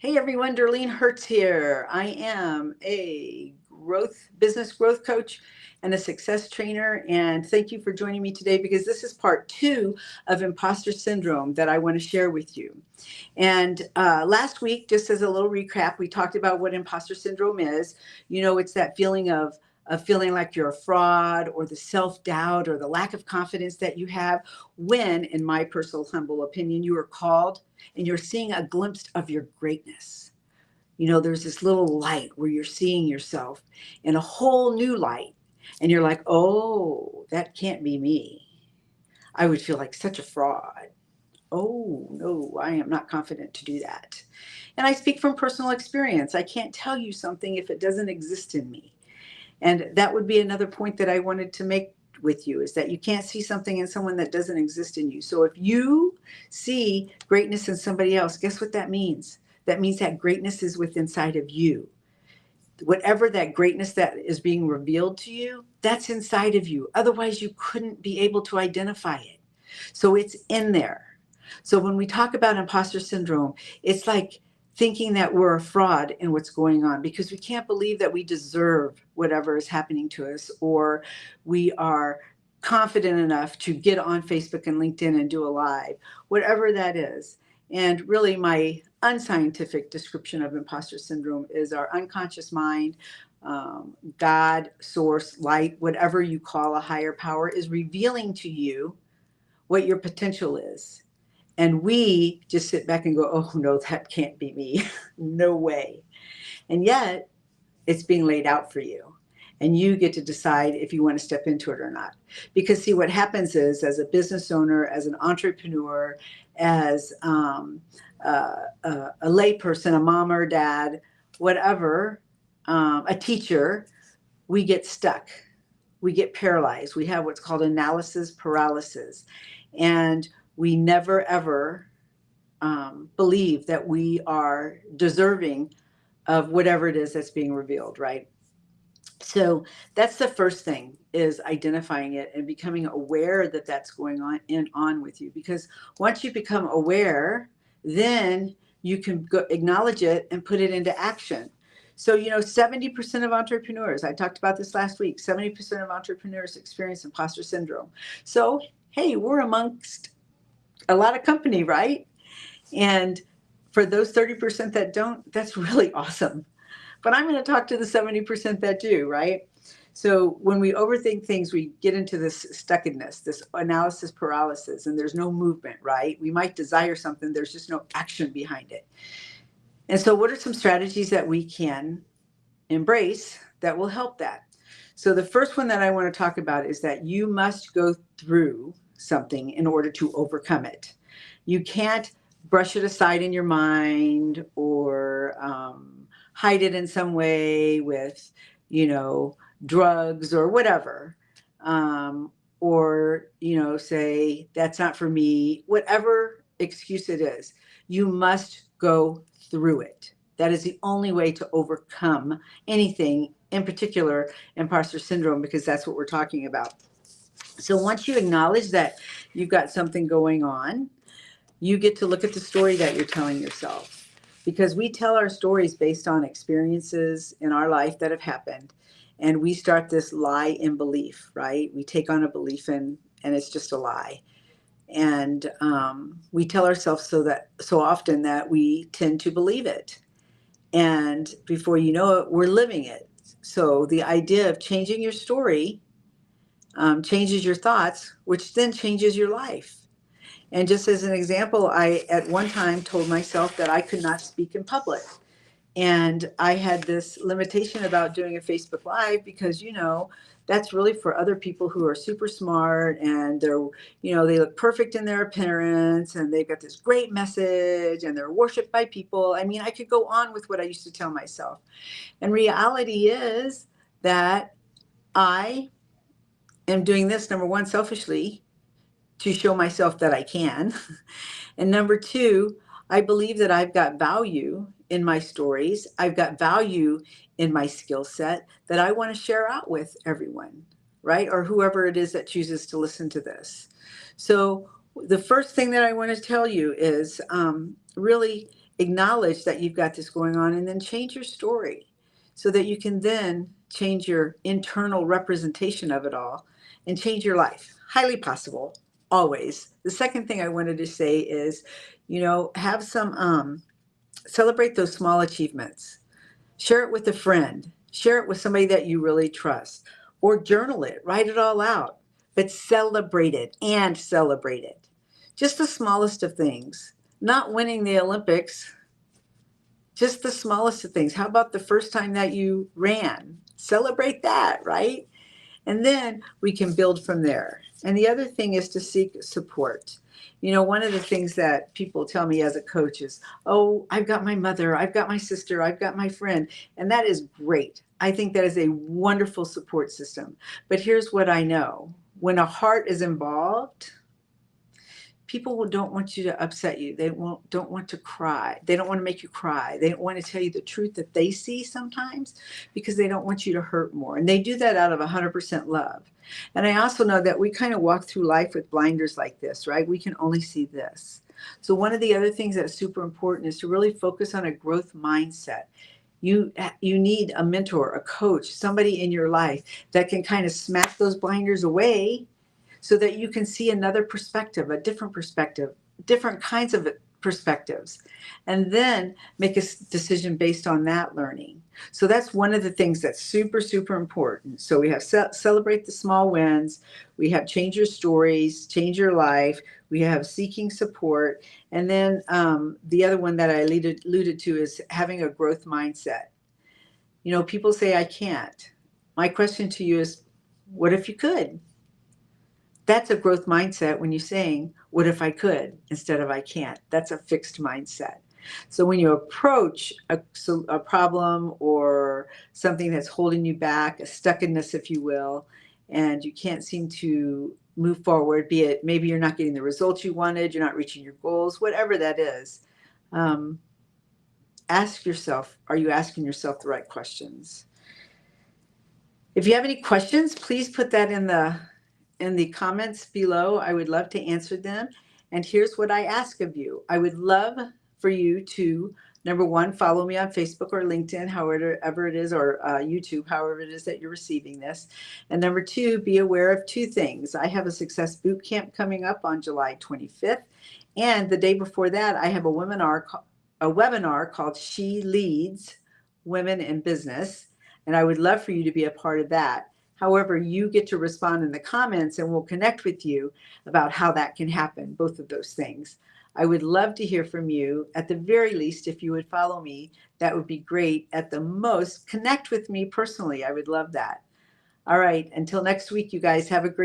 Hey everyone, Darlene Hertz here. I am a business growth coach and a success trainer. And thank you for joining me today because this is part two of imposter syndrome that I want to share with you. And last week, just as a little recap, we talked about what imposter syndrome is. It's that feeling of feeling like you're a fraud, or the self-doubt, or the lack of confidence that you have when, in my personal humble opinion, you are called and you're seeing a glimpse of your greatness. There's this little light where you're seeing yourself in a whole new light. And you're like, oh, that can't be me. I would feel like such a fraud. Oh, no, I am not confident to do that. And I speak from personal experience. I can't tell you something if it doesn't exist in me. And that would be another point that I wanted to make with you, is that you can't see something in someone that doesn't exist in you. So if you see greatness in somebody else, guess what that means? That means that greatness is within inside of you. Whatever that greatness that is being revealed to you, that's inside of you. Otherwise, you couldn't be able to identify it. So it's in there. So when we talk about imposter syndrome, it's like thinking that we're a fraud in what's going on because we can't believe that we deserve whatever is happening to us, or we are confident enough to get on Facebook and LinkedIn and do a live, whatever that is. And really, my unscientific description of imposter syndrome is our unconscious mind, God, source, light, whatever you call a higher power, is revealing to you what your potential is. And we just sit back and go, oh, no, that can't be me. No way. And yet it's being laid out for you. And you get to decide if you want to step into it or not. Because, see, what happens is, as a business owner, as an entrepreneur, as a layperson, a mom or dad, whatever, a teacher, we get stuck. We get paralyzed. We have what's called analysis paralysis. And we never, ever believe that we are deserving of whatever it is that's being revealed, right? So that's the first thing, is identifying it and becoming aware that that's going on with you. Because once you become aware, then you can go acknowledge it and put it into action. So, 70% of entrepreneurs, I talked about this last week, 70% of entrepreneurs experience imposter syndrome. So, hey, we're amongst a lot of company, right? And for those 30% that don't, that's really awesome. But I'm going to talk to the 70% that do, right? So when we overthink things, we get into this stuckedness, this analysis paralysis, and there's no movement, right? We might desire something, there's just no action behind it. And so what are some strategies that we can embrace that will help that? So the first one that I want to talk about is that you must go through something in order to overcome it. You can't brush it aside in your mind, or hide it in some way with, drugs or whatever. Or, say, that's not for me, whatever excuse it is, you must go through it. That is the only way to overcome anything, in particular, imposter syndrome, because that's what we're talking about. So once you acknowledge that you've got something going on, you get to look at the story that you're telling yourself, because we tell our stories based on experiences in our life that have happened. And we start this lie in belief, right? We take on a belief and it's just a lie. And we tell ourselves so often that we tend to believe it. And before you know it, we're living it. So the idea of changing your story changes your thoughts, which then changes your life. And just as an example, I at one time told myself that I could not speak in public. And I had this limitation about doing a Facebook Live because, that's really for other people who are super smart, and they look perfect in their appearance, and they've got this great message, and they're worshiped by people. I mean, I could go on with what I used to tell myself. And reality is that I am doing this, number one, selfishly, to show myself that I can. And number two, I believe that I've got value in my stories. I've got value in my skill set that I want to share out with everyone, right? Or whoever it is that chooses to listen to this. So the first thing that I want to tell you is really acknowledge that you've got this going on, and then change your story so that you can then change your internal representation of it all and change your life. Highly possible, always. The second thing I wanted to say is, have some, celebrate those small achievements. Share it with a friend, share it with somebody that you really trust, or journal it, write it all out, but celebrate it and celebrate it. Just the smallest of things. Not winning the Olympics, just the smallest of things. How about the first time that you ran? Celebrate that, right? And then we can build from there. And the other thing is to seek support. One of the things that people tell me as a coach is, oh, I've got my mother, I've got my sister, I've got my friend. And that is great. I think that is a wonderful support system. But here's what I know. When a heart is involved, people don't want you to upset you. They don't want to cry. They don't want to make you cry. They don't want to tell you the truth that they see sometimes because they don't want you to hurt more. And they do that out of 100% love. And I also know that we kind of walk through life with blinders like this, right? We can only see this. So one of the other things that's super important is to really focus on a growth mindset. You need a mentor, a coach, somebody in your life that can kind of smack those blinders away so that you can see another perspective, a different perspective, different kinds of perspectives, and then make a decision based on that learning. So that's one of the things that's super, super important. So we have celebrate the small wins. We have change your stories, change your life. We have seeking support. And then the other one that I alluded to is having a growth mindset. People say, I can't. My question to you is, what if you could? That's a growth mindset when you're saying, what if I could instead of I can't? That's a fixed mindset. So when you approach a problem or something that's holding you back, a stuckenness, if you will, and you can't seem to move forward, be it maybe you're not getting the results you wanted, you're not reaching your goals, whatever that is, ask yourself, are you asking yourself the right questions? If you have any questions, please put that in the comments below. I would love to answer them. And here's what I ask of you. I would love for you to, number one, follow me on Facebook or LinkedIn, however it is, or YouTube, however it is that you're receiving this. And number two, be aware of two things. I have a success boot camp coming up on July 25th. And the day before that, I have a webinar called She Leads Women in Business. And I would love for you to be a part of that. However, you get to respond in the comments and we'll connect with you about how that can happen, both of those things. I would love to hear from you. At the very least, if you would follow me, that would be great. At the most, connect with me personally. I would love that. All right. Until next week, you guys have a great